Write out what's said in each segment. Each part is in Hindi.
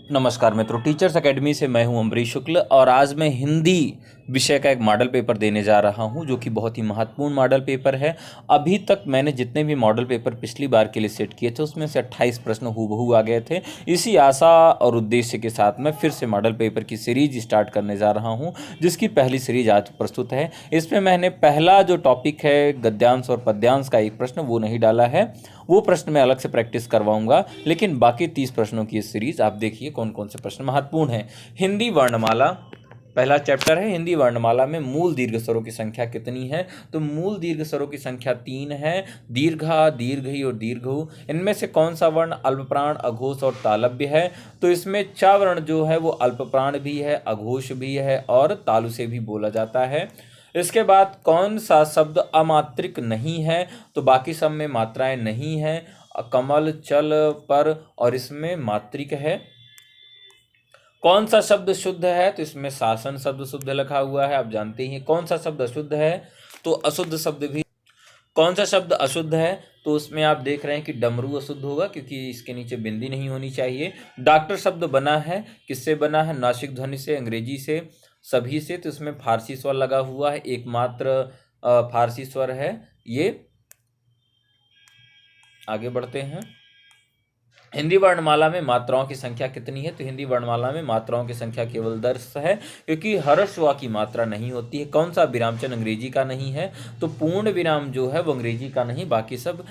नमस्कार मित्रों, टीचर्स एकेडमी से मैं हूं अमरीश शुक्ल और आज मैं हिंदी विषय का एक मॉडल पेपर देने जा रहा हूं जो कि बहुत ही महत्वपूर्ण मॉडल पेपर है। अभी तक मैंने जितने भी मॉडल पेपर पिछली बार के लिए सेट किए थे उसमें से 28 प्रश्न हूबहू आ गए थे। इसी आशा और उद्देश्य के साथ मैं फिर से मॉडल पेपर की सीरीज स्टार्ट करने जा रहा हूं, जिसकी पहली सीरीज आज प्रस्तुत है। इसमें मैंने पहला जो टॉपिक है गद्यांश और पद्यांश का एक प्रश्न वो नहीं डाला है, वो प्रश्न मैं अलग से प्रैक्टिस करवाऊंगा। लेकिन बाकी 30 प्रश्नों की इस सीरीज आप देखिए कौन कौन से प्रश्न महत्वपूर्ण हैं। हिंदी वर्णमाला पहला चैप्टर है। हिंदी वर्णमाला में मूल दीर्घ स्वरों की संख्या कितनी है? तो मूल दीर्घ स्वरों की संख्या 3 है। दीर्घा, दीर्घई और दीर्घऊ। इनमें से कौन सा वर्ण अल्पप्राण, अघोष और तालव्य है? तो इसमें च वर्ण जो है वो अल्पप्राण भी है, अघोष भी है और तालु से भी बोला जाता है। इसके बाद कौन सा शब्द अमात्रिक नहीं है? तो बाकी सब में मात्राएं नहीं हैं। कमल, चल, पर और इसमें मात्रिक है। कौन सा शब्द शुद्ध है? तो इसमें शासन शब्द शुद्ध लिखा हुआ है, आप जानते ही हैं। कौन सा शब्द अशुद्ध है? तो अशुद्ध शब्द भी। कौन सा शब्द अशुद्ध है? तो उसमें आप देख रहे हैं कि डमरू अशुद्ध होगा क्योंकि इसके नीचे बिंदी नहीं होनी चाहिए। डॉक्टर शब्द बना है, किससे बना है? नासिक ध्वनि से, अंग्रेजी से, सभी से। तो इसमें फारसी स्वर लगा हुआ है, एकमात्र फारसी स्वर है ये। आगे बढ़ते हैं। हिंदी वर्णमाला में मात्राओं की संख्या कितनी है? तो हिंदी वर्णमाला में मात्राओं की संख्या केवल 10 है क्योंकि हर्षवा की मात्रा नहीं होती है। कौन सा विराम चिन्ह अंग्रेजी का नहीं है? तो पूर्ण विराम जो है वो अंग्रेजी का नहीं, बाकी सब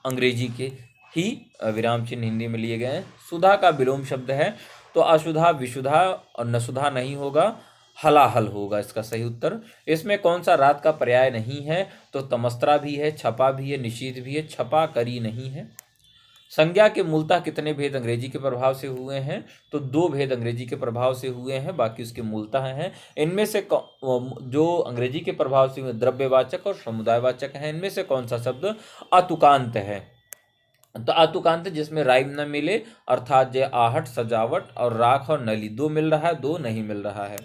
अंग्रेजी के ही विराम चिन्ह हिंदी में लिए गए हैं। सुधा का विलोम शब्द है, तो अशुधा, विशुधा और नसुधा नहीं होगा, हलाहल होगा इसका सही उत्तर। इसमें कौन सा रात का पर्याय नहीं है? तो तमस्त्रा भी है, छपा भी है, निशीथ भी है, छपा करी नहीं है। संज्ञा के मूलतः कितने भेद अंग्रेजी के प्रभाव से हुए हैं? तो 2 भेद अंग्रेजी के प्रभाव से हुए हैं, बाकी उसके मूलतः हैं। इनमें से जो अंग्रेजी के प्रभाव से हुए द्रव्यवाचक और समुदायवाचक हैं। इनमें से कौन सा शब्द अतुकांत है? तो अतुकांत जिसमें राइम न मिले, अर्थात जय आहट, सजावट और राख और नली 2 मिल रहा है, 2 नहीं मिल रहा है।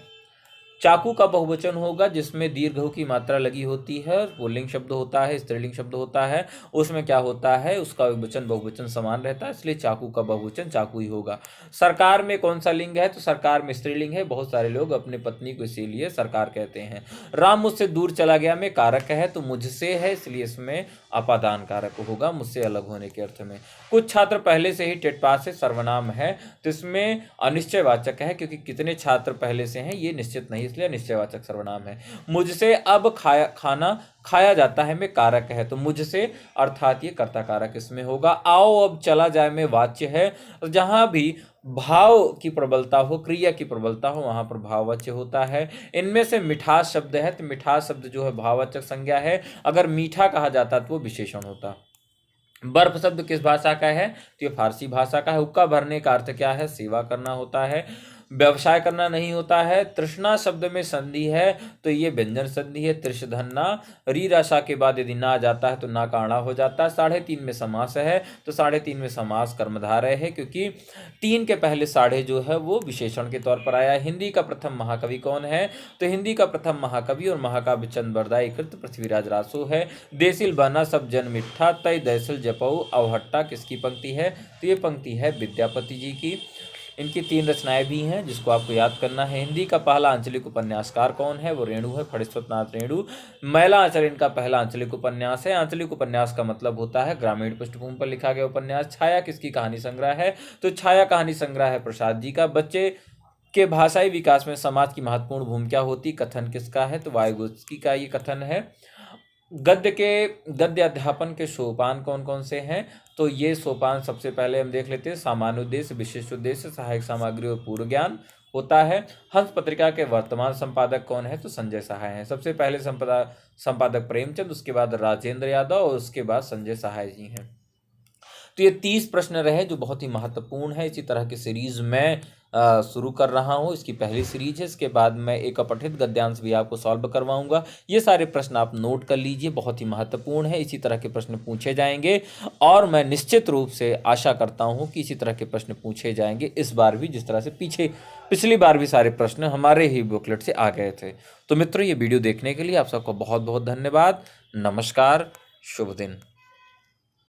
चाकू का बहुवचन होगा जिसमें दीर्घ की मात्रा लगी होती है, पुल्लिंग शब्द होता है, स्त्रीलिंग शब्द होता है। उसमें क्या होता है, उसका वचन बहुवचन समान रहता है, इसलिए चाकू का बहुवचन चाकू ही होगा। सरकार में कौन सा लिंग है? तो सरकार में स्त्रीलिंग है। बहुत सारे लोग अपने पत्नी को इसीलिए सरकार कहते हैं। राम मुझसे दूर चला गया में कारक है, तो मुझसे है इसलिए इसमें अपादान कारक होगा, मुझसे अलग होने के अर्थ में। कुछ छात्र पहले से ही टेट पास है, सर्वनाम है, तो इसमें अनिश्चयवाचक है क्योंकि कितने छात्र पहले से हैं ये निश्चित नहीं, इसलिए निश्चयवाचक सर्वनाम है। मुझसे अब खाना खाया जाता है में कारक है, तो मुझसे अर्थात ये कर्ता कारक इसमें होगा। आओ अब चला जाए में वाच्य है। जहां भी भाव की प्रबलता हो, क्रिया की प्रबलता हो, वहां पर भाववाच्य होता है। इनमें से मिठास शब्द है, तो मिठास शब्द जो है भाववाचक संज्ञा है। अगर मीठा कहा जाता तो वो विशेषण होता। बर्फ शब्द किस भाषा का है? तो ये फारसी भाषा का है। हुक्का भरने का अर्थ क्या है? सेवा करना होता है, व्यवसाय करना नहीं होता है। तृष्णा शब्द में संधि है, तो ये व्यंजन संधि है, त्रिशधन्ना। री रसा के बाद यदि ना आ जाता है तो ना काणा हो जाता है। 3.5 में समास है, तो 3.5 में समास कर्मधारय है क्योंकि 3 के पहले साढ़े जो है वो विशेषण के तौर पर आया है। हिंदी का प्रथम महाकवि कौन है? तो हिंदी का प्रथम महाकवि और महाकाव्य चंद बरदाई कृत पृथ्वीराज रासो है। देसिल बहना सब जन मिठा, तय दैसिल जपऊ अवहट्टा किसकी पंक्ति है? तो ये पंक्ति है विद्यापति जी की। इनकी 3 रचनाएं भी हैं जिसको आपको याद करना है। हिंदी का पहला आंचलिक उपन्यासकार कौन है? वो रेणु है, फणीश्वत नाथ रेणु। मैला आंचल इनका पहला आंचलिक उपन्यास है। आंचलिक उपन्यास का मतलब होता है ग्रामीण पृष्ठभूमि पर लिखा गया उपन्यास। छाया किसकी कहानी संग्रह है? तो छाया कहानी संग्रह है प्रसाद जी का। बच्चे के भाषाई विकास में समाज की महत्वपूर्ण भूमिका होती, कथन किसका है? तो वायुगुत्स्की का ये कथन है। गद्य अध्यापन के सोपान कौन कौन से हैं? तो ये सोपान सबसे पहले हम देख लेते हैं। सामान्य उद्देश्य, विशिष्ट उद्देश्य, सहायक सामग्री और पूर्व ज्ञान होता है। हंस पत्रिका के वर्तमान संपादक कौन है? तो संजय सहाय हैं। सबसे पहले संपादक प्रेमचंद, उसके बाद राजेंद्र यादव और उसके बाद संजय सहाय जी हैं। तो ये 30 प्रश्न रहे जो बहुत ही महत्वपूर्ण है। इसी तरह की सीरीज मैं शुरू कर रहा हूँ। इसकी पहली सीरीज है, इसके बाद मैं एक अपठित गद्यांश भी आपको सॉल्व करवाऊंगा। ये सारे प्रश्न आप नोट कर लीजिए, बहुत ही महत्वपूर्ण है। इसी तरह के प्रश्न पूछे जाएंगे और मैं निश्चित रूप से आशा करता हूँ कि इसी तरह के प्रश्न पूछे जाएंगे इस बार भी, जिस तरह से पिछली बार भी सारे प्रश्न हमारे ही बुकलेट से आ गए थे। तो मित्रों, ये वीडियो देखने के लिए आप सबको बहुत बहुत धन्यवाद। नमस्कार, शुभ दिन।